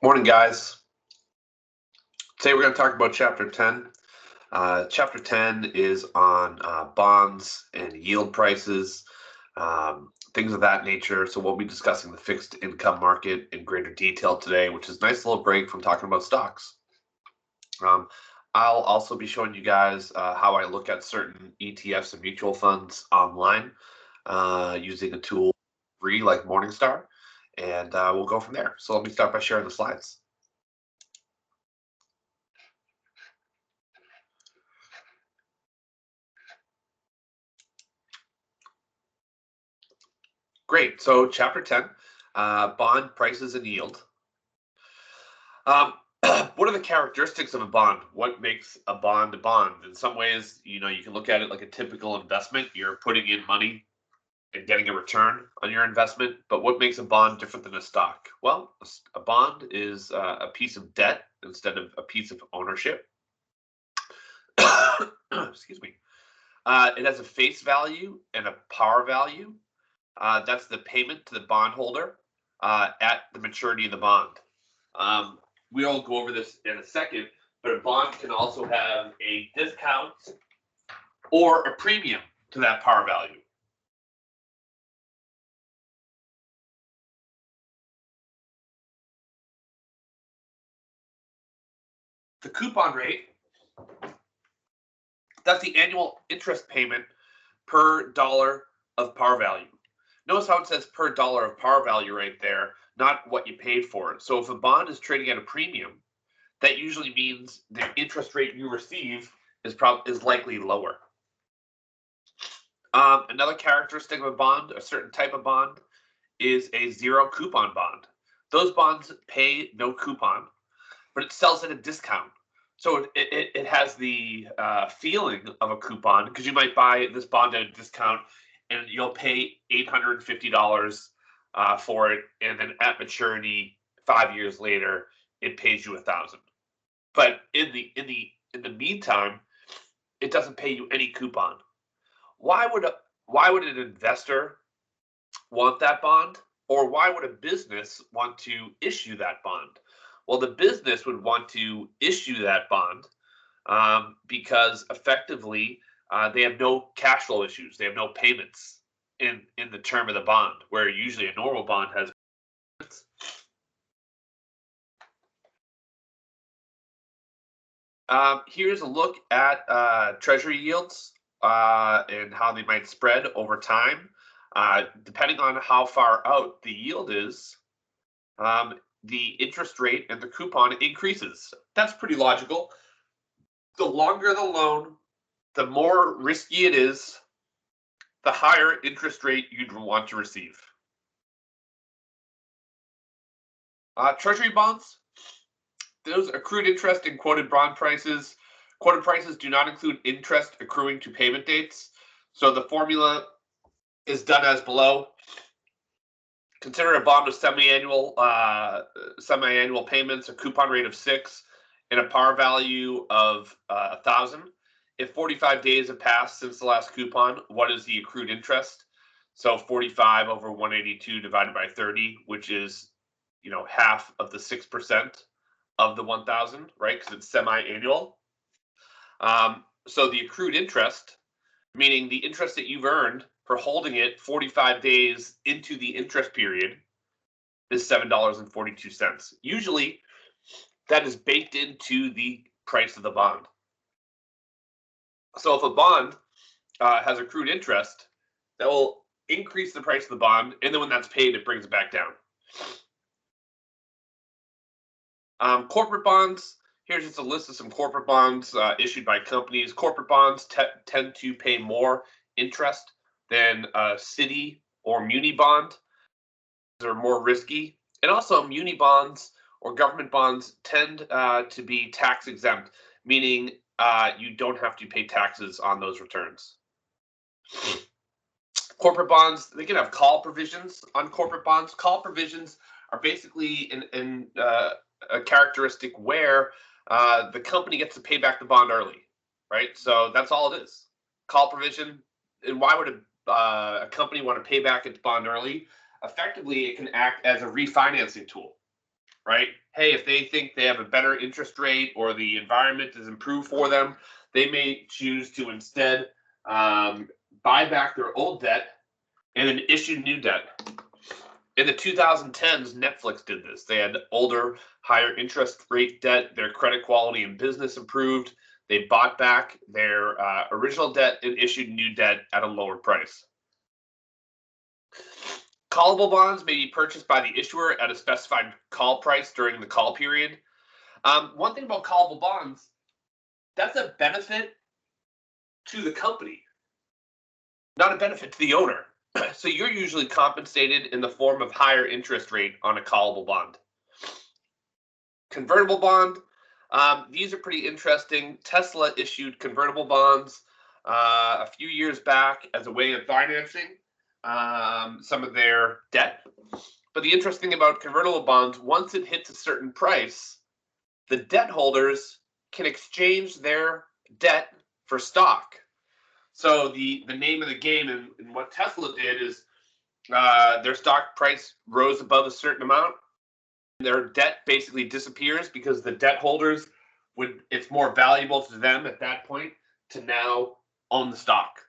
Morning, guys. Today we're going to talk about Chapter 10. Chapter 10 is on bonds and yield prices, things of that nature. So we'll be discussing the fixed income market in greater detail today, which is a nice little break from talking about stocks. I'll also be showing you guys how I look at certain ETFs and mutual funds online using a tool free like Morningstar, and we'll go from there. So let me start by sharing the slides. Great. So Chapter 10, bond prices and yield. What are the characteristics of a bond? What makes a bond a bond? In some ways, you can look at it like a typical investment. You're putting in money and getting a return on your investment. But what makes a bond different than a stock? Well, a bond is a piece of debt instead of a piece of ownership. Excuse me. It has a face value and a par value. That's the payment to the bondholder at the maturity of the bond. We'll go over this in a second, but a bond can also have a discount or a premium to that par value. The coupon rate, that's the annual interest payment per dollar of par value. Notice how it says per dollar of par value right there, not what you paid for it. So if a bond is trading at a premium, that usually means the interest rate you receive is likely lower. Another characteristic of a bond, a certain type of bond, is a zero coupon bond. Those bonds pay no coupon, but it sells at a discount. So it has the feeling of a coupon, because you might buy this bond at a discount and you'll pay $850 for it, and then at maturity 5 years later it pays you $1,000. But in the meantime, it doesn't pay you any coupon. Why would an investor want that bond, or why would a business want to issue that bond? Well, the business would want to issue that bond because effectively they have no cash flow issues. They have no payments in the term of the bond, where usually a normal bond has payments. Here's a look at Treasury yields and how they might spread over time. Depending on how far out the yield is, the interest rate and the coupon increases. That's pretty logical. The longer the loan, the more risky it is, the higher interest rate you'd want to receive. Treasury bonds, those accrued interest and quoted bond prices. Quoted prices do not include interest accruing to payment dates. So the formula is done as below. Consider a bond with semi-annual payments, a coupon rate of 6, and a par value of 1,000. If 45 days have passed since the last coupon, what is the accrued interest? So 45 over 182 divided by 30, which is, half of the 6% of the 1,000, right? Because it's semi-annual. So the accrued interest, meaning the interest that you've earned for holding it 45 days into the interest period, is $7.42. Usually, that is baked into the price of the bond. So if a bond has accrued interest, that will increase the price of the bond, and then when that's paid, it brings it back down. Corporate bonds. Here's just a list of some corporate bonds issued by companies. Corporate bonds tend to pay more interest than a city or muni bond. They're more risky. And also muni bonds or government bonds tend to be tax exempt, meaning you don't have to pay taxes on those returns. Corporate bonds, they can have call provisions on corporate bonds. Call provisions are basically a characteristic where the company gets to pay back the bond early, right? So that's all it is. Call provision. And why would a company want to pay back its bond early? Effectively, it can act as a refinancing tool. right? Hey, if they think they have a better interest rate or the environment is improved for them, they may choose to instead buy back their old debt and then issue new debt. In the 2010s, Netflix did this. They had older, higher interest rate debt. Their credit quality and business improved. They bought back their original debt and issued new debt at a lower price. Callable bonds may be purchased by the issuer at a specified call price during the call period. One thing about callable bonds, that's a benefit to the company, not a benefit to the owner. So you're usually compensated in the form of higher interest rate on a callable bond. Convertible bond, these are pretty interesting. Tesla issued convertible bonds a few years back as a way of financing some of their debt. But the interesting thing about convertible bonds, once it hits a certain price, the debt holders can exchange their debt for stock. So the name of the game and what Tesla did is their stock price rose above a certain amount. Their debt basically disappears because the debt holders it's more valuable to them at that point to now own the stock.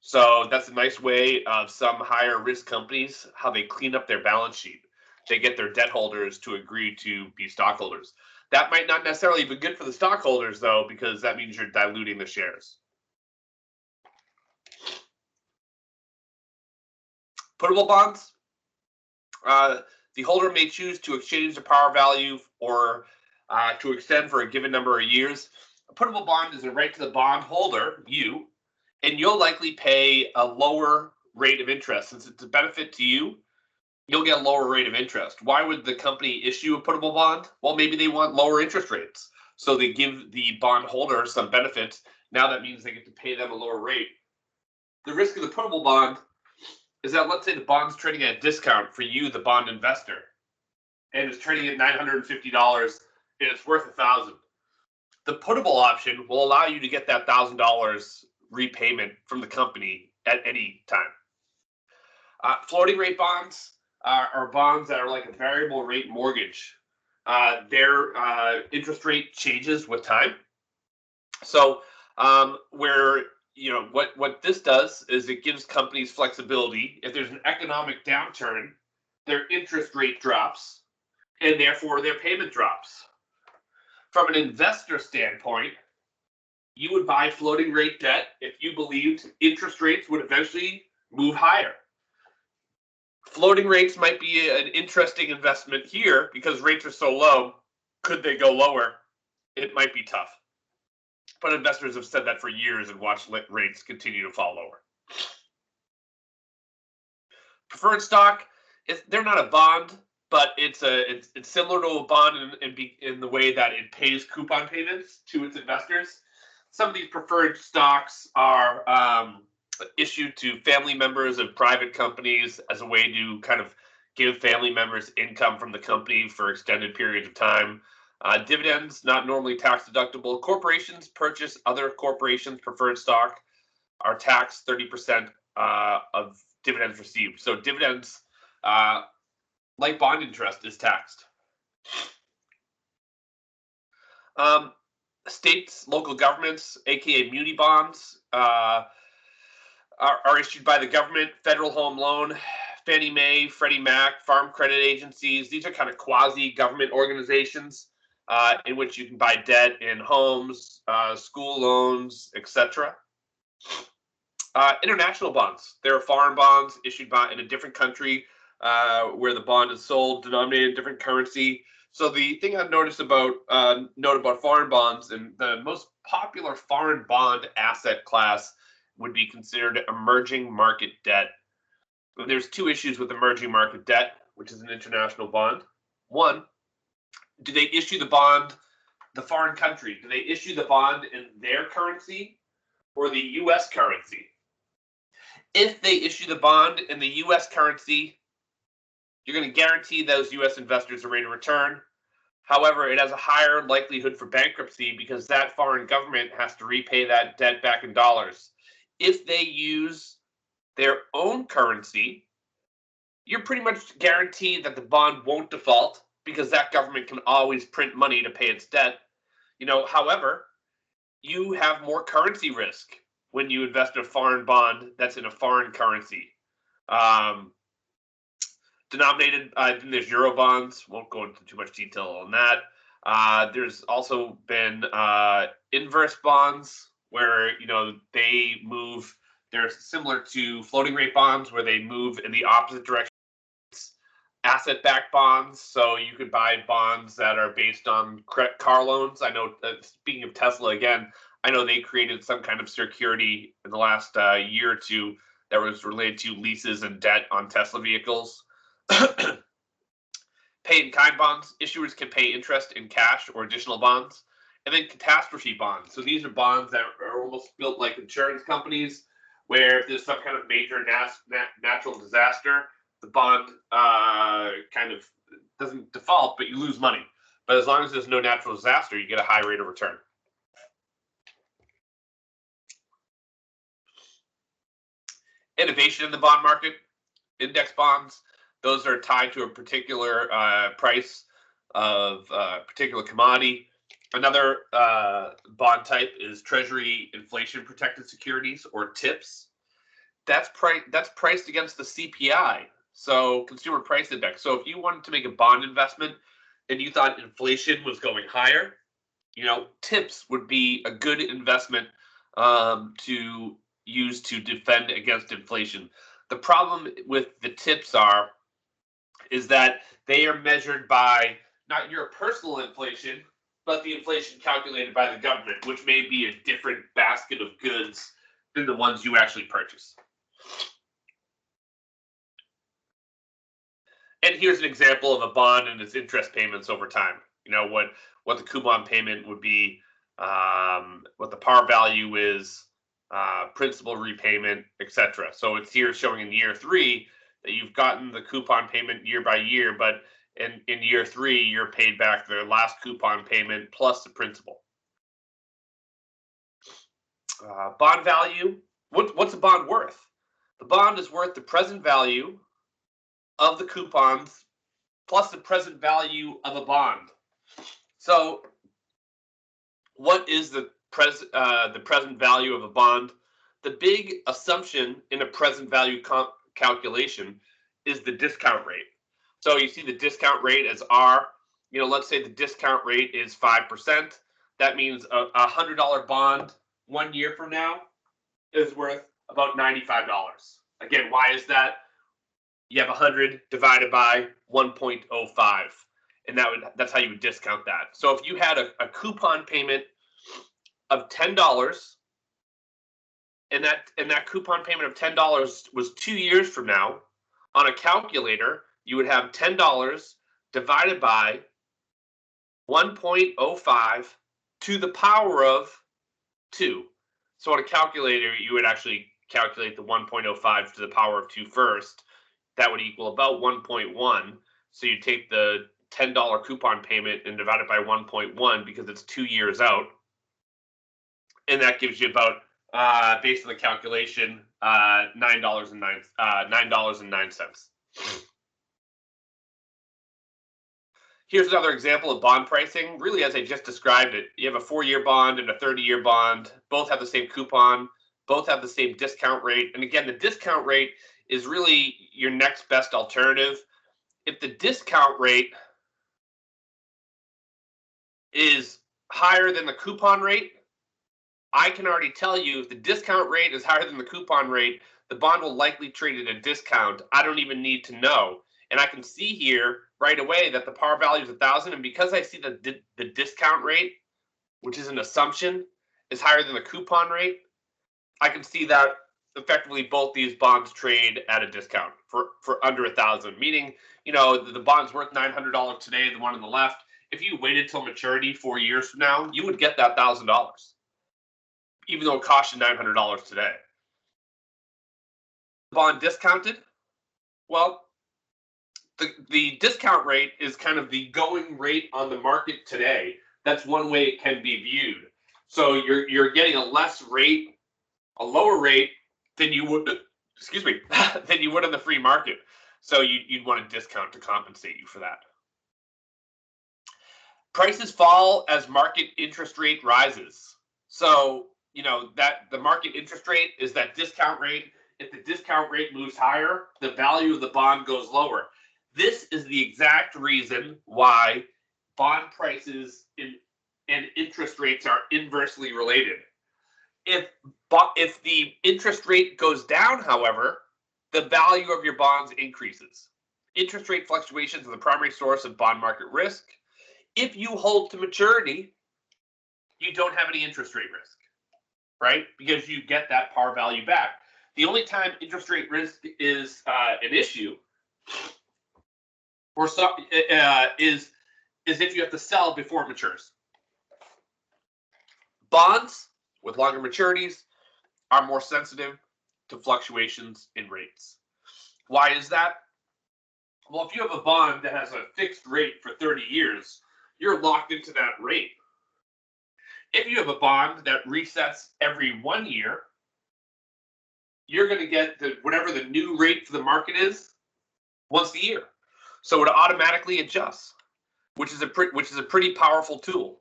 So that's a nice way of some higher risk companies, how they clean up their balance sheet. They get their debt holders to agree to be stockholders. That might not necessarily be good for the stockholders, though, because that means you're diluting the shares. Puttable bonds. The holder may choose to exchange the par value or to extend for a given number of years. A puttable bond is a right to the bond holder, you, and you'll likely pay a lower rate of interest. Since it's a benefit to you, you'll get a lower rate of interest. Why would the company issue a puttable bond? Well, maybe they want lower interest rates. So they give the bond holder some benefits. Now that means they get to pay them a lower rate. The risk of the puttable bond is that, let's say the bond's trading at a discount for you, the bond investor, and it's trading at $950 and it's worth $1,000. The puttable option will allow you to get that $1,000 repayment from the company at any time. Floating rate bonds are bonds that are like a variable rate mortgage. Their interest rate changes with time. So what this does is it gives companies flexibility. If there's an economic downturn, their interest rate drops, and therefore their payment drops. From an investor standpoint, you would buy floating rate debt if you believed interest rates would eventually move higher. Floating rates might be an interesting investment here because rates are so low. Could they go lower? It might be tough. But investors have said that for years and watched rates continue to fall lower. Preferred stock, they're not a bond, but it's similar to a bond in the way that it pays coupon payments to its investors. Some of these preferred stocks are issued to family members of private companies as a way to kind of give family members income from the company for extended periods of time. Dividends, not normally tax deductible. Corporations purchase other corporations' preferred stock, are taxed 30% of dividends received. So dividends, like bond interest, is taxed. States, local governments, aka muni bonds, are issued by the government. Federal Home Loan, Fannie Mae, Freddie Mac, Farm Credit Agencies. These are kind of quasi-government organizations in which you can buy debt in homes, school loans, etc. International bonds. There are foreign bonds issued in a different country where the bond is sold, denominated in different currency. So the thing I've noticed about foreign bonds, and the most popular foreign bond asset class would be considered emerging market debt. And there's two issues with emerging market debt, which is an international bond. One, do they issue the bond, the foreign country, do they issue the bond in their currency or the US currency? If they issue the bond in the US currency, you're going to guarantee those US investors a rate of return. However, it has a higher likelihood for bankruptcy because that foreign government has to repay that debt back in dollars. If they use their own currency, you're pretty much guaranteed that the bond won't default because that government can always print money to pay its debt. However, you have more currency risk when you invest in a foreign bond that's in a foreign currency. Um, Denominated, there's euro bonds. Won't go into too much detail on that. There's also been inverse bonds where they move. They're similar to floating rate bonds where they move in the opposite direction. Asset-backed bonds, so you could buy bonds that are based on car loans. I know, speaking of Tesla again, I know they created some kind of security in the last year or two that was related to leases and debt on Tesla vehicles. Pay-in-kind bonds, issuers can pay interest in cash or additional bonds. And then catastrophe bonds. So these are bonds that are almost built like insurance companies, where if there's some kind of major natural disaster, the bond kind of doesn't default, but you lose money. But as long as there's no natural disaster, you get a high rate of return. Innovation in the bond market, index bonds, those are tied to a particular price of a particular commodity. Another bond type is Treasury inflation protected securities, or TIPS. That's priced against the CPI, so Consumer Price Index. So if you wanted to make a bond investment and you thought inflation was going higher, TIPS would be a good investment to use to defend against inflation. The problem with the TIPS is that they are measured by not your personal inflation, but the inflation calculated by the government, which may be a different basket of goods than the ones you actually purchase. And here's an example of a bond and its interest payments over time. What the coupon payment would be, what the par value is, principal repayment, etc. So it's here showing in year 3 that you've gotten the coupon payment year by year, but in year 3, you're paid back the last coupon payment plus the principal. Bond value. What's a bond worth? The bond is worth the present value of the coupons plus the present value of a bond. So what is the present value of a bond? The big assumption in a present value calculation is the discount rate. So you see the discount rate as R. Let's say the discount rate is 5%. That means a $100 bond 1 year from now is worth about $95. Again, why is that? You have 100 divided by 1.05, and that's how you would discount that. So if you had a coupon payment of $10, and that coupon payment of $10 was 2 years from now, on a calculator, you would have $10 divided by 1.05 to the power of 2. So on a calculator, you would actually calculate the 1.05 to the power of 2 first. That would equal about 1.1. So you take the $10 coupon payment and divide it by 1.1 because it's 2 years out. And that gives you about, based on the calculation, $9.09. Here's another example of bond pricing. Really, as I just described it, you have a 4-year bond and a 30-year bond. Both have the same coupon. Both have the same discount rate. And again, the discount rate is really your next best alternative. If the discount rate is higher than the coupon rate, I can already tell you if the discount rate is higher than the coupon rate, the bond will likely trade at a discount. I don't even need to know. And I can see here right away that the par value is 1,000. And because I see the discount rate, which is an assumption, is higher than the coupon rate, I can see that effectively both these bonds trade at a discount for under 1,000. Meaning, the bond's worth $900 today, the one on the left. If you waited till maturity 4 years from now, you would get that $1,000, even though it cost you $900 today. Bond discounted? Well, the discount rate is kind of the going rate on the market today. That's one way it can be viewed. So you're getting a lower rate than you would, than you would in the free market. So you'd want a discount to compensate you for that. Prices fall as market interest rate rises. So, that the market interest rate is that discount rate. If the discount rate moves higher, the value of the bond goes lower. This is the exact reason why bond prices and interest rates are inversely related. If the interest rate goes down, however, the value of your bonds increases. Interest rate fluctuations are the primary source of bond market risk. If you hold to maturity, you don't have any interest rate risk, right? Because you get that par value back. The only time interest rate risk is an issue or is if you have to sell before it matures. Bonds with longer maturities are more sensitive to fluctuations in rates. Why is that? Well, if you have a bond that has a fixed rate for 30 years, you're locked into that rate. If you have a bond that resets every 1 year, you're going to get whatever the new rate for the market is once a year. So it automatically adjusts, which is a pretty powerful tool.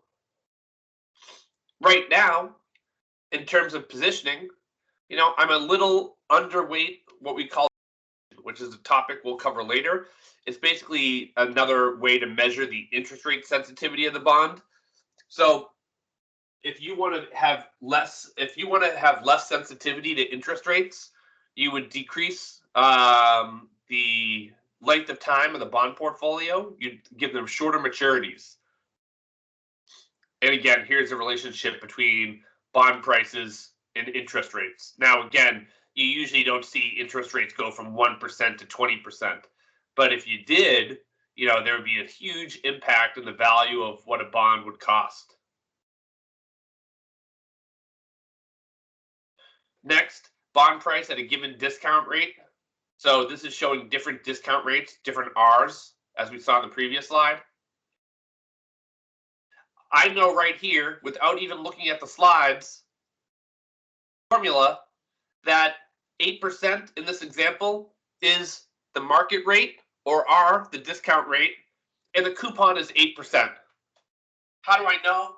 Right now, in terms of positioning, I'm a little underweight what we call, which is a topic we'll cover later. It's basically another way to measure the interest rate sensitivity of the bond. So if you want to have less sensitivity to interest rates, you would decrease the length of time of the bond portfolio. You'd give them shorter maturities. And again, here's the relationship between bond prices and interest rates. Now, again, you usually don't see interest rates go from 1% to 20%. But if you did, there would be a huge impact on the value of what a bond would cost. Next, bond price at a given discount rate. So this is showing different discount rates, different R's, as we saw in the previous slide. I know right here, without even looking at the slides, formula that 8% in this example is the market rate, or R, the discount rate, and the coupon is 8%. How do I know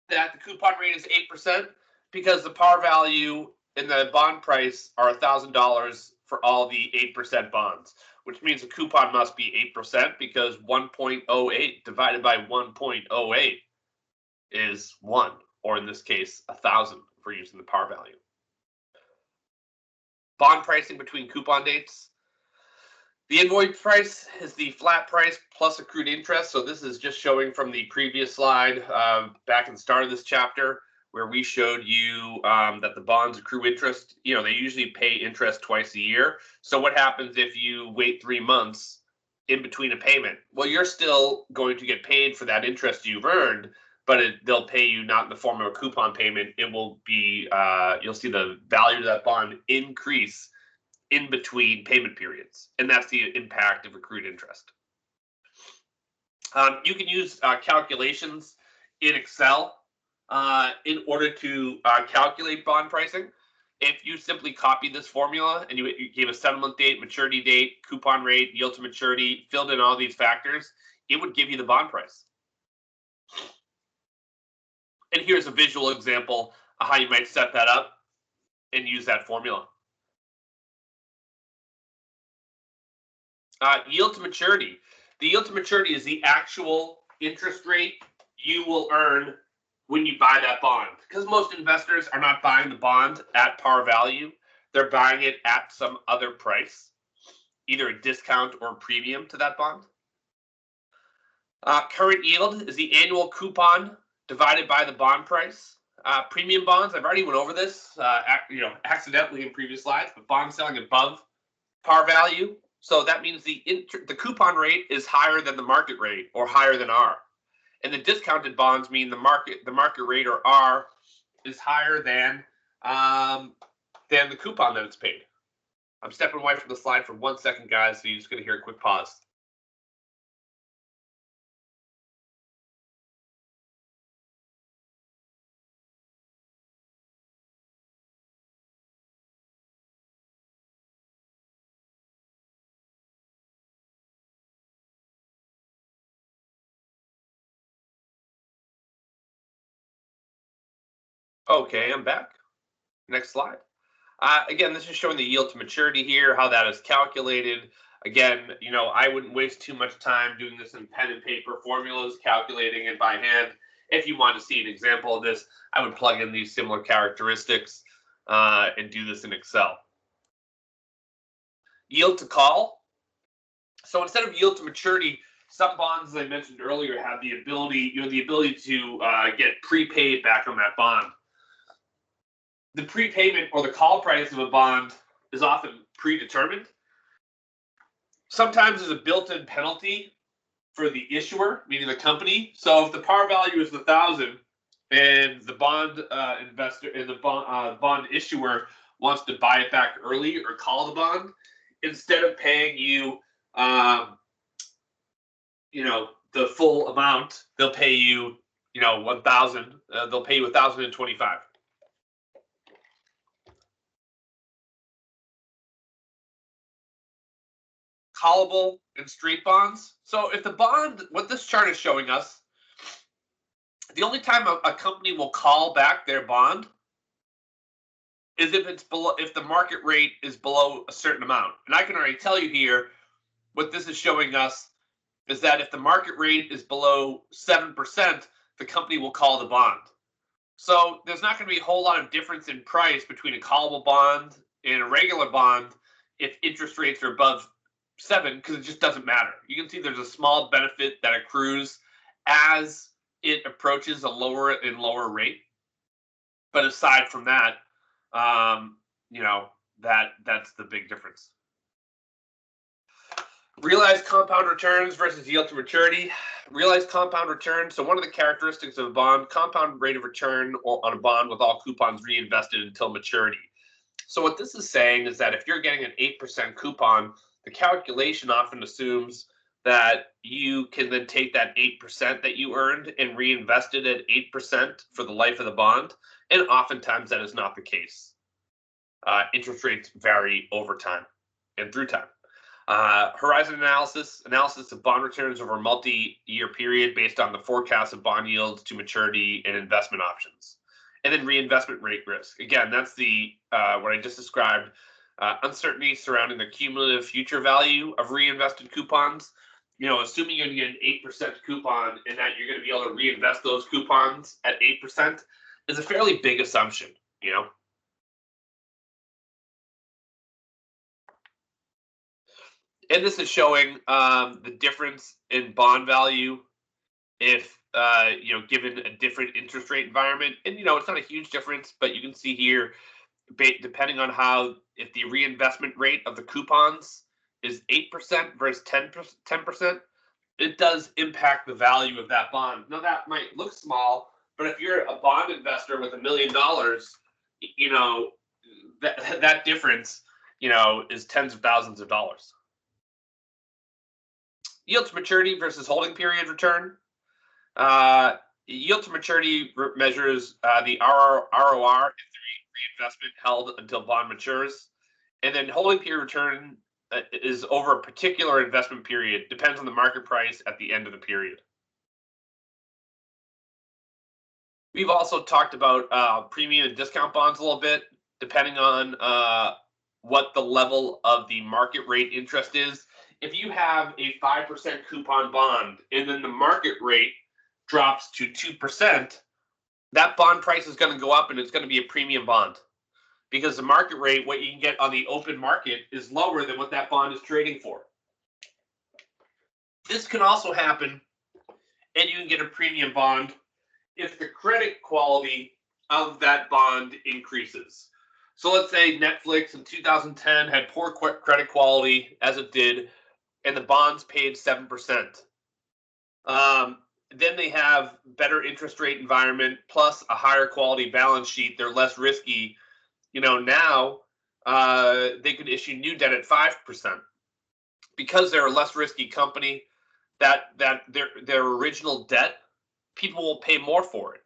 that the coupon rate is 8%? Because the par value and the bond price are $1,000 for all the 8% bonds, which means the coupon must be 8% because 1.08 divided by 1.08 is 1, or in this case, 1,000 for using the par value. Bond pricing between coupon dates. The invoice price is the flat price plus accrued interest. So this is just showing from the previous slide back in the start of this chapter, where we showed you that the bonds accrue interest. They usually pay interest twice a year. So what happens if you wait 3 months in between a payment? Well, you're still going to get paid for that interest you've earned, but they'll pay you not in the form of a coupon payment. It will be, you'll see the value of that bond increase in between payment periods. And that's the impact of accrued interest. You can use calculations in Excel in order to calculate bond pricing. If you simply copy this formula and you gave a settlement date, maturity date, coupon rate, yield to maturity, filled in all these factors, it would give you the bond price. And here's a visual example of how you might set that up and use that formula. Yield to maturity. The yield to maturity is the actual interest rate you will earn when you buy that bond. Because most investors are not buying the bond at par value. They're buying it at some other price, either a discount or a premium to that bond. Current yield is the annual coupon divided by the bond price. Premium bonds, I've already went over this, accidentally in previous slides, but bonds selling above par value. So that means the coupon rate is higher than the market rate or higher than R. And the discounted bonds mean the market rate or R is higher than the coupon that it's paid. I'm stepping away from the slide for 1 second, guys, so you're just going to hear a quick pause. Okay, I'm back. Next slide. Again, this is showing the yield to maturity here, how that is calculated. Again, I wouldn't waste too much time doing this in pen and paper formulas, calculating it by hand. If you want to see an example of this, I would plug in these similar characteristics and do this in Excel. Yield to call. So instead of yield to maturity, some bonds, as I mentioned earlier, have the ability, to get prepaid back on that bond. The prepayment or the call price of a bond is often predetermined. Sometimes there's a built-in penalty for the issuer, meaning the company. So if the par value is 1,000 and the bond investor and the bond issuer wants to buy it back early or call the bond, instead of paying you, the full amount, they'll pay you, 1,000. They'll pay you 1,025. Callable and straight bonds. So if the bond, what this chart is showing us, the only time a company will call back their bond is if it's below, if the market rate is below a certain amount. And I can already tell you here, what this is showing us is that if the market rate is below 7%, the company will call the bond. So there's not going to be a whole lot of difference in price between a callable bond and a regular bond if interest rates are above 7, because it just doesn't matter. You can see there's a small benefit that accrues as it approaches a lower and lower rate. But aside from that, that's the big difference. Realized compound returns versus yield to maturity. Realized compound return. So one of the characteristics of a bond, compound rate of return on a bond with all coupons reinvested until maturity. So what this is saying is that if you're getting an 8% coupon, the calculation often assumes that you can then take that 8% that you earned and reinvest it at 8% for the life of the bond. And oftentimes that is not the case. Interest rates vary over time and through time. Horizon analysis of bond returns over a multi-year period based on the forecast of bond yields to maturity and investment options. And then reinvestment rate risk. Again, that's the what I just described. Uncertainty surrounding the cumulative future value of reinvested coupons. Assuming you're going to get an 8% coupon and that you're going to be able to reinvest those coupons at 8% is a fairly big assumption, And this is showing the difference in bond value if, given a different interest rate environment. And, it's not a huge difference, but you can see here, depending on if the reinvestment rate of the coupons is 8% versus 10%, it does impact the value of that bond. Now, that might look small, but if you're a bond investor with $1 million, that difference, is tens of thousands of dollars. Yield to maturity versus holding period return. Yield to maturity measures the ROR if the reinvestment held until bond matures. And then holding period return is over a particular investment period, depends on the market price at the end of the period. We've also talked about premium and discount bonds a little bit, depending on what the level of the market rate interest is. If you have a 5% coupon bond and then the market rate drops to 2%, that bond price is going to go up and it's going to be a premium bond. Because the market rate, what you can get on the open market, is lower than what that bond is trading for. This can also happen, and you can get a premium bond if the credit quality of that bond increases. So let's say Netflix in 2010 had poor credit quality, as it did, and the bonds paid 7%. Then they have better interest rate environment plus a higher quality balance sheet. They're less risky. Now they could issue new debt at 5% because they're a less risky company. That their original debt, people will pay more for it,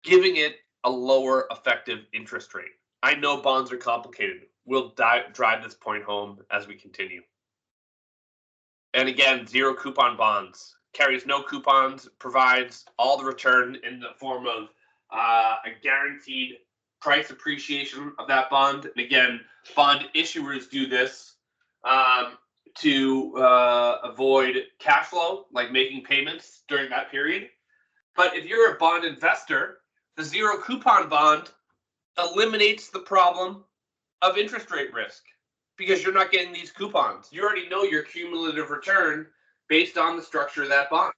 giving it a lower effective interest rate. I know bonds are complicated. We'll drive this point home as we continue. And again, zero coupon bonds carries no coupons, provides all the return in the form of a guaranteed price appreciation of that bond. And again, bond issuers do this to avoid cash flow, like making payments during that period. But if you're a bond investor, the zero coupon bond eliminates the problem of interest rate risk because you're not getting these coupons. You already know your cumulative return based on the structure of that bond.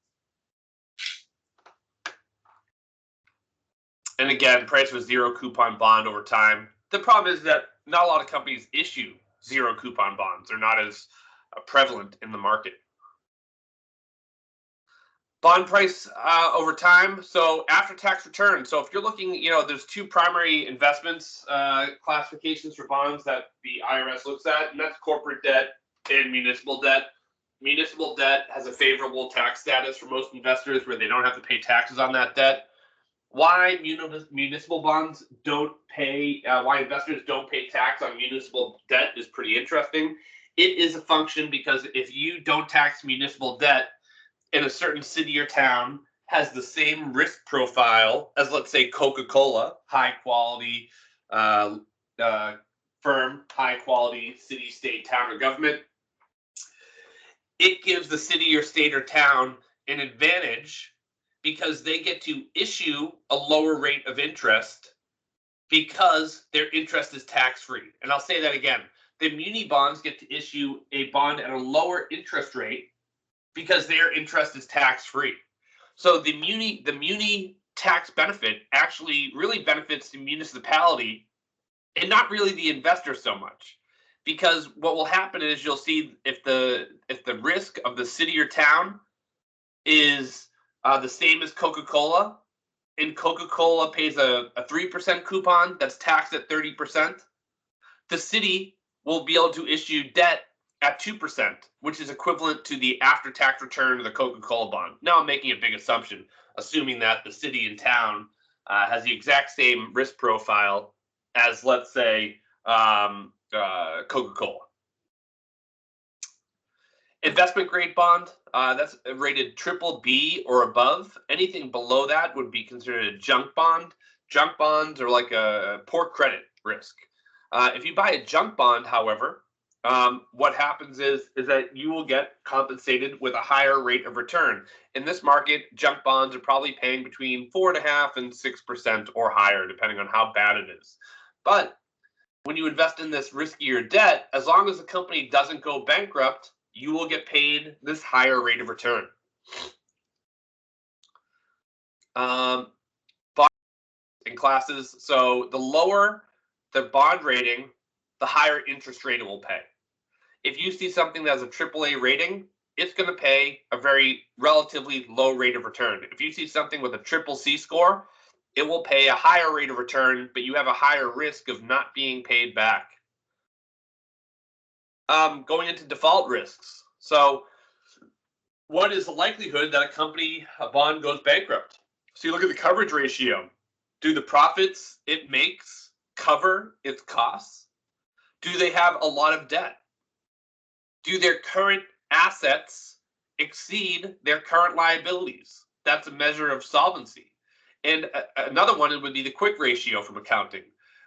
And again, price of a zero coupon bond over time. The problem is that not a lot of companies issue zero coupon bonds. They're not as prevalent in the market. Bond price over time. So after tax return. So if you're looking, there's two primary investments classifications for bonds that the IRS looks at, and that's corporate debt and municipal debt. Municipal debt has a favorable tax status for most investors where they don't have to pay taxes on that debt. Why municipal bonds don't pay, why investors don't pay tax on municipal debt is pretty interesting. It is a function because if you don't tax municipal debt in a certain city or town has the same risk profile as, let's say, Coca-Cola, high quality firm, high quality city, state, town, or government, it gives the city or state or town an advantage because they get to issue a lower rate of interest because their interest is tax-free. And I'll say that again. The muni bonds get to issue a bond at a lower interest rate because their interest is tax-free. So the muni tax benefit actually really benefits the municipality and not really the investor so much. Because what will happen is you'll see if the risk of the city or town is the same as Coca-Cola, and Coca-Cola pays a 3% coupon that's taxed at 30%, the city will be able to issue debt at 2%, which is equivalent to the after-tax return of the Coca-Cola bond. Now I'm making a big assumption, assuming that the city and town has the exact same risk profile as, let's say, Coca-Cola. Investment grade bond, that's rated BBB or above. Anything below that would be considered a junk bond. Junk bonds are like a poor credit risk. If you buy a junk bond, however, what happens is that you will get compensated with a higher rate of return. In this market, junk bonds are probably paying between 4.5% and 6% or higher, depending on how bad it is. But when you invest in this riskier debt, as long as the company doesn't go bankrupt, you will get paid this higher rate of return. Bond in classes. So the lower the bond rating, the higher interest rate it will pay. If you see something that has a AAA rating, it's going to pay a very relatively low rate of return. If you see something with a CCC score, it will pay a higher rate of return, but you have a higher risk of not being paid back. Going into default risks. So what is the likelihood that a bond goes bankrupt? So you look at the coverage ratio. Do the profits it makes cover its costs? Do they have a lot of debt? Do their current assets exceed their current liabilities? That's a measure of solvency. And another one would be the quick ratio from accounting,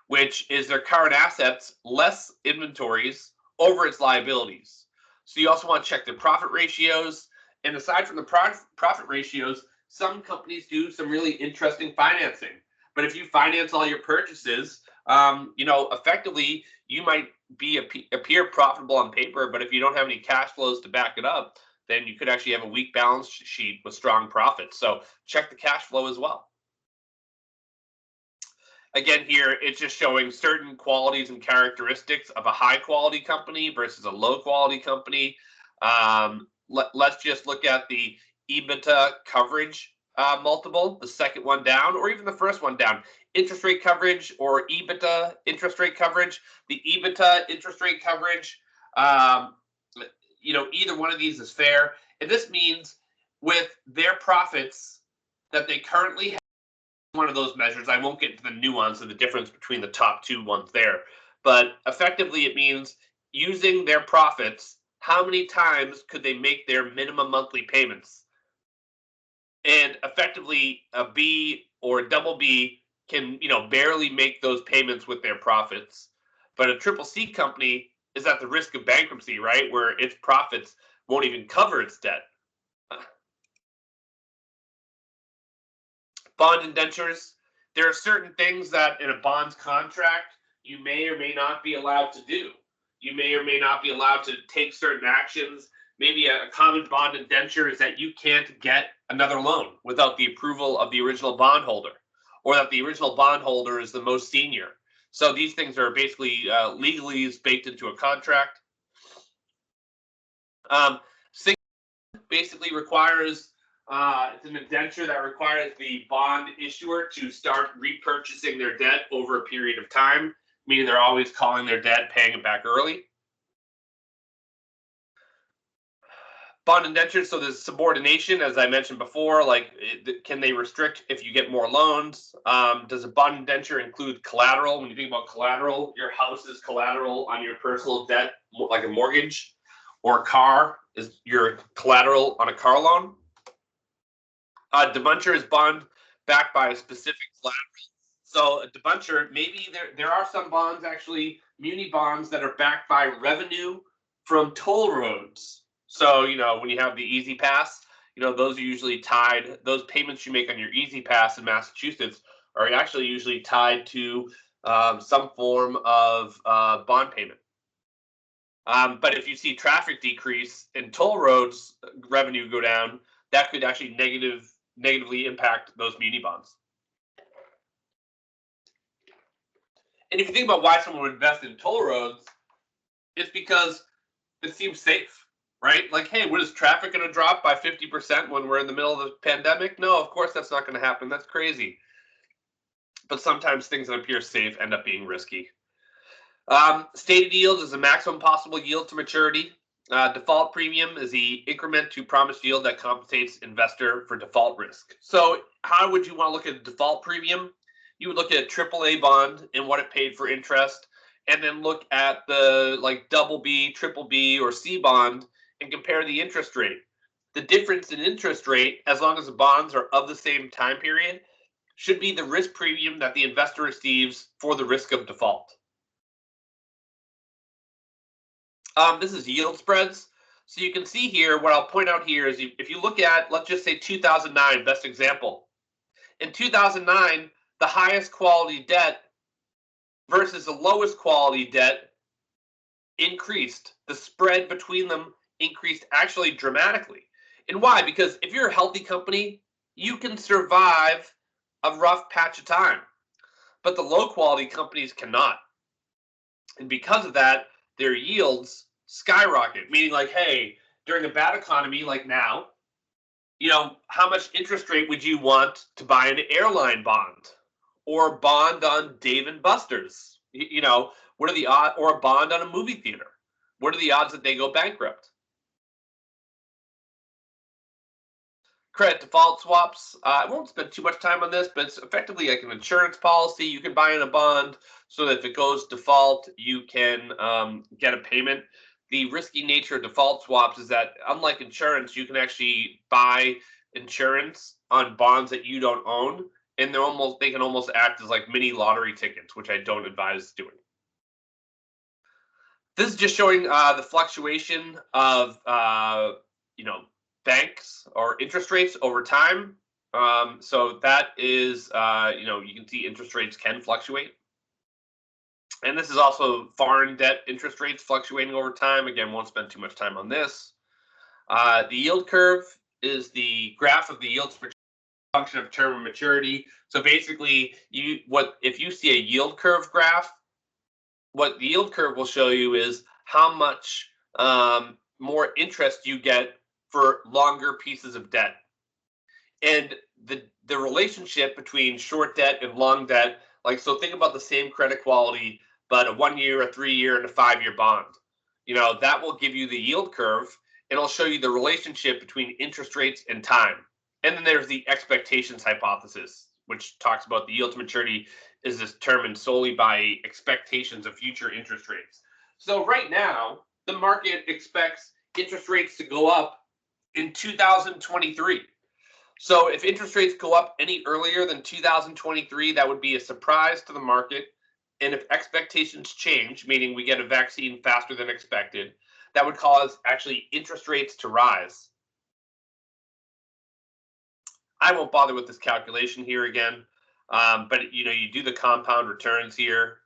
which is their current assets less inventories over its liabilities. So you also want to check their profit ratios. And aside from the profit ratios, some companies do some really interesting financing. But if you finance all your purchases, effectively you might appear profitable on paper, but if you don't have any cash flows to back it up, then you could actually have a weak balance sheet with strong profits. So check the cash flow as well. Again, here, it's just showing certain qualities and characteristics of a high quality company versus a low quality company. Let's just look at the EBITDA coverage multiple, the second one down, or even the first one down. Interest rate coverage or EBITDA interest rate coverage. The EBITDA interest rate coverage, either one of these is fair. And this means with their profits that they currently have, one of those measures. I won't get into the nuance of the difference between the top two ones there, but effectively it means using their profits, how many times could they make their minimum monthly payments? And effectively, B or a double B can, barely make those payments with their profits. But a triple C company is at the risk of bankruptcy, right? Where its profits won't even cover its debt. Bond indentures, there are certain things that in a bonds contract you may or may not be allowed to do. You may or may not be allowed to take certain actions. Maybe a common bond indenture is that you can't get another loan without the approval of the original bondholder, or that the original bondholder is the most senior. So these things are basically legally baked into a contract. Basically requires it's an indenture that requires the bond issuer to start repurchasing their debt over a period of time, meaning they're always calling their debt, paying it back early. Bond indentures, so there's subordination, as I mentioned before, like can they restrict if you get more loans? Does a bond indenture include collateral? When you think about collateral, your house is collateral on your personal debt, like a mortgage, or a car is your collateral on a car loan. Debenture is bond backed by a specific collateral. So a debenture, maybe there are some bonds, actually, muni bonds that are backed by revenue from toll roads. So, when you have the Easy Pass, those are usually tied, those payments you make on your Easy Pass in Massachusetts are actually usually tied to some form of bond payment. But if you see traffic decrease and toll roads revenue go down, that could actually negatively impact those muni bonds. And if you think about why someone would invest in toll roads, it's because it seems safe, right? Like, hey, what is traffic going to drop by 50% when we're in the middle of the pandemic? No, of course that's not going to happen. That's crazy. But sometimes things that appear safe end up being risky. Stated yield is the maximum possible yield to maturity. Default premium is the increment to promised yield that compensates investor for default risk. So how would you want to look at default premium? You would look at a AAA bond and what it paid for interest, and then look at the double B, triple B, or C bond and compare the interest rate. The difference in interest rate, as long as the bonds are of the same time period, should be the risk premium that the investor receives for the risk of default. This is yield spreads. So you can see here, what I'll point out here is if you look at, let's just say 2009, best example. In 2009, the highest quality debt versus the lowest quality debt increased. The spread between them increased actually dramatically. And why? Because if you're a healthy company, you can survive a rough patch of time. But the low quality companies cannot. And because of that, their yields skyrocket, meaning hey, during a bad economy like now, how much interest rate would you want to buy an airline bond or a bond on Dave and Buster's? What are the odds, or a bond on a movie theater? What are the odds that they go bankrupt? Credit default swaps. I won't spend too much time on this, but it's effectively like an insurance policy. You can buy in a bond so that if it goes default, you can get a payment. The risky nature of default swaps is that, unlike insurance, you can actually buy insurance on bonds that you don't own, and they can almost act as like mini lottery tickets, which I don't advise doing. This is just showing the fluctuation of banks or interest rates over time. So that is you can see interest rates can fluctuate. And this is also foreign debt interest rates fluctuating over time. Again, won't spend too much time on this. The yield curve is the graph of the yield function of term and maturity. So basically, if you see a yield curve graph, what the yield curve will show you is how much more interest you get for longer pieces of debt. And the relationship between short debt and long debt, so think about the same credit quality, but a 1 year, a 3 year, and a 5 year bond. That will give you the yield curve, and it'll show you the relationship between interest rates and time. And then there's the expectations hypothesis, which talks about the yield to maturity is determined solely by expectations of future interest rates. So right now, the market expects interest rates to go up in 2023. So if interest rates go up any earlier than 2023, that would be a surprise to the market. And if expectations change, meaning we get a vaccine faster than expected, that would cause actually interest rates to rise. I won't bother with this calculation here again, but you do the compound returns here.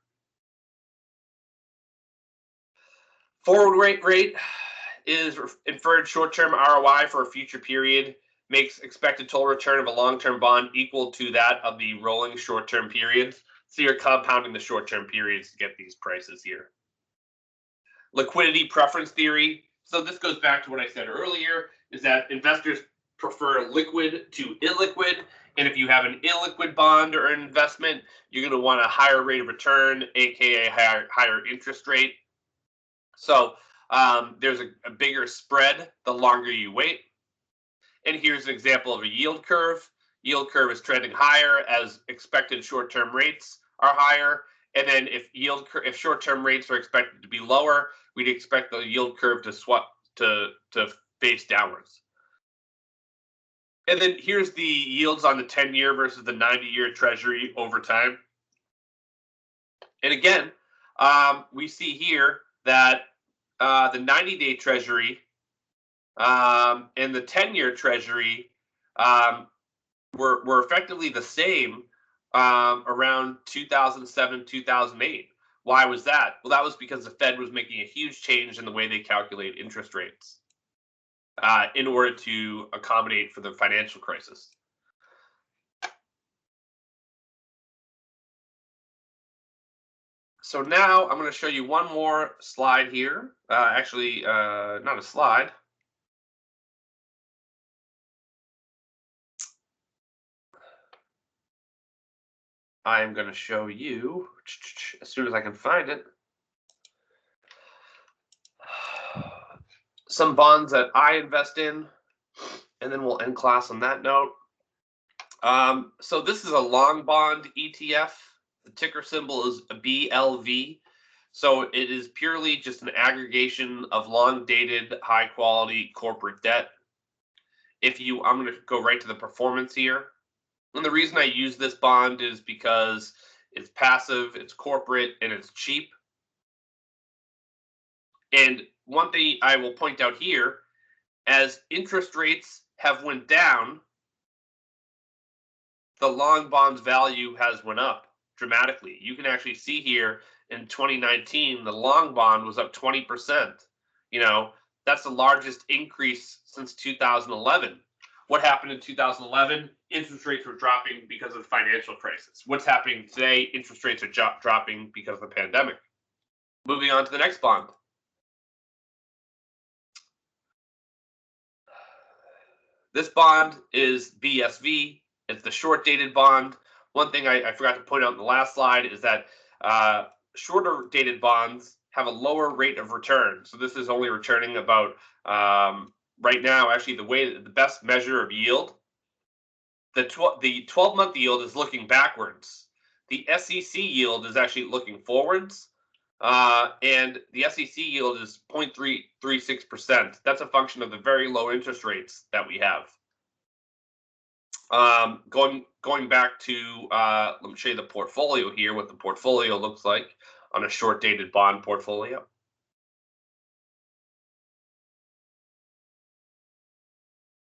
Forward rate is inferred short-term ROI for a future period, makes expected total return of a long-term bond equal to that of the rolling short-term periods. So you're compounding the short-term periods to get these prices here. Liquidity preference theory. So this goes back to what I said earlier, is that investors prefer liquid to illiquid. And if you have an illiquid bond or an investment, you're going to want a higher rate of return, aka higher interest rate. So there's a bigger spread the longer you wait. And here's an example of a yield curve. Yield curve is trending higher as expected short-term rates are higher. And then if short-term rates are expected to be lower, we'd expect the yield curve to swap to face downwards. And then here's the yields on the 10-year versus the 90-year Treasury over time. And again, we see here that the 90-day Treasury and the 10-year Treasury were effectively the same around 2007, 2008. Why was that? Well, that was because the Fed was making a huge change in the way they calculate interest rates in order to accommodate for the financial crisis. So now I'm going to show you one more slide here. Actually, not a slide. I'm going to show you as soon as I can find it. Some bonds that I invest in, and then we'll end class on that note. So this is a long bond ETF. The ticker symbol is BLV. So it is purely just an aggregation of long-dated, high-quality corporate debt. I'm going to go right to the performance here. And the reason I use this bond is because it's passive, it's corporate, and it's cheap. And one thing I will point out here, as interest rates have went down, the long bond's value has went up dramatically. You can actually see here in 2019, the long bond was up 20%. That's the largest increase since 2011. What happened in 2011? Interest rates were dropping because of the financial crisis. What's happening today? Interest rates are dropping because of the pandemic. Moving on to the next bond. This bond is BSV. It's the short-dated bond. One thing I forgot to point out in the last slide is that shorter-dated bonds have a lower rate of return. So this is only returning about, right now, actually, the best measure of yield, the 12-month yield is looking backwards. The SEC yield is actually looking forwards. And the SEC yield is 0.336%. That's a function of the very low interest rates that we have. Going back to, let me show you the portfolio here, what the portfolio looks like on a short-dated bond portfolio.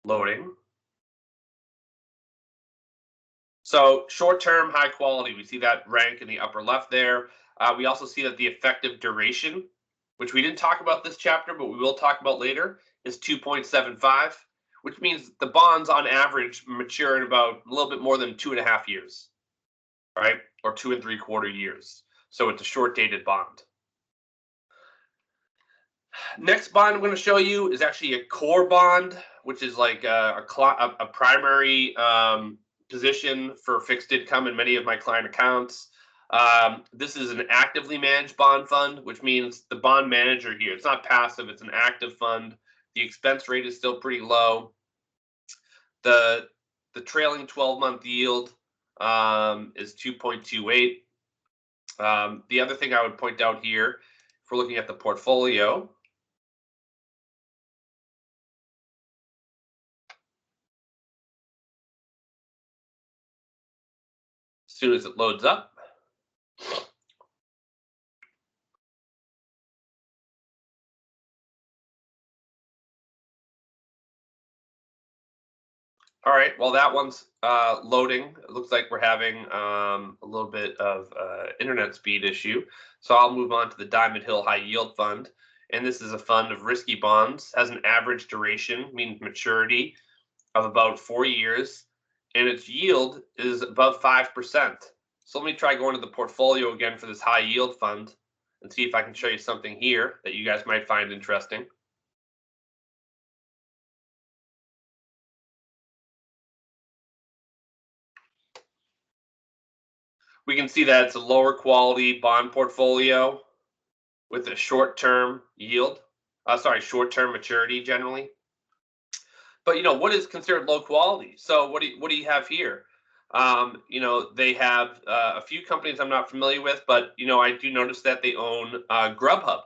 Loading. So short-term, high quality, we see that rank in the upper left there. We also see that the effective duration, which we didn't talk about this chapter, but we will talk about later, is 2.75, which means the bonds on average mature in about a little bit more than 2.5 years, right? Or 2 3/4 years. So it's a short-dated bond. Next bond I'm going to show you is actually a core bond, which is like a primary position for fixed income in many of my client accounts. This is an actively managed bond fund, which means the bond manager here, it's not passive, it's an active fund. The expense rate is still pretty low. The trailing 12-month yield is 2.28. The other thing I would point out here, if we're looking at the portfolio, soon as it loads up. All right, well, that one's loading. It looks like we're having a little bit of internet speed issue. So I'll move on to the Diamond Hill High Yield Fund. And this is a fund of risky bonds, has an average duration, meaning maturity, of about 4 years. And its yield is above 5%. So let me try going to the portfolio again for this high yield fund and see if I can show you something here that you guys might find interesting. We can see that it's a lower quality bond portfolio with a short-term yield. Short-term maturity generally. But what is considered low quality? So what do you have here? They have a few companies I'm not familiar with, but I do notice that they own Grubhub,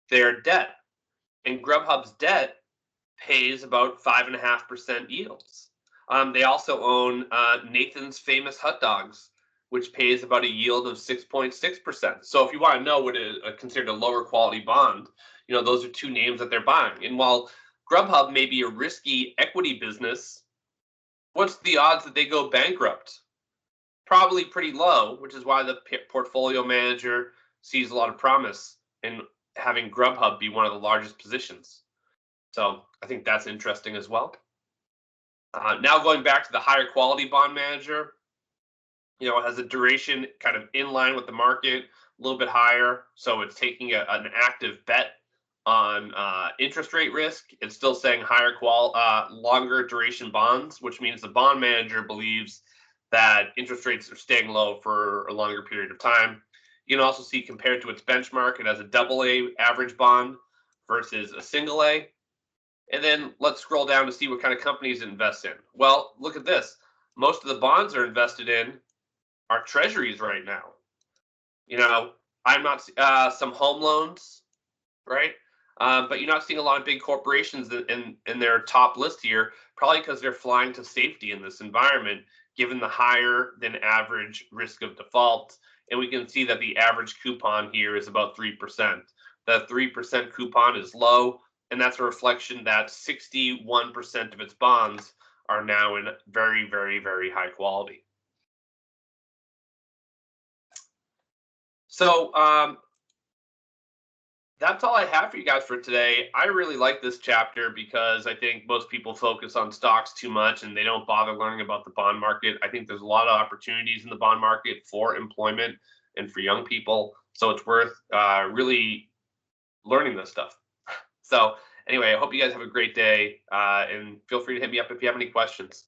their debt, and Grubhub's debt pays about 5.5% yields. They also own Nathan's Famous Hot Dogs, which pays about a yield of 6.6%. So if you want to know what is considered a lower quality bond, those are two names that they're buying. And while Grubhub may be a risky equity business, what's the odds that they go bankrupt? Probably pretty low, which is why the portfolio manager sees a lot of promise in having Grubhub be one of the largest positions. So I think that's interesting as well. Now going back to the higher quality bond manager, it has a duration kind of in line with the market, a little bit higher. So it's taking an active bet on interest rate risk. It's still saying longer duration bonds, which means the bond manager believes that interest rates are staying low for a longer period of time. You can also see compared to its benchmark, it has a AA average bond versus a single A. And then let's scroll down to see what kind of companies it invests in. Well, look at this. Most of the bonds are invested in are treasuries right now. I'm not some home loans, right? But you're not seeing a lot of big corporations in their top list here, probably because they're flying to safety in this environment, given the higher than average risk of default. And we can see that the average coupon here is about 3%. The 3% coupon is low, and that's a reflection that 61% of its bonds are now in very, very, very high quality. So that's all I have for you guys for today. I really like this chapter because I think most people focus on stocks too much and they don't bother learning about the bond market. I think there's a lot of opportunities in the bond market for employment and for young people. So it's worth really learning this stuff. So anyway, I hope you guys have a great day and feel free to hit me up if you have any questions.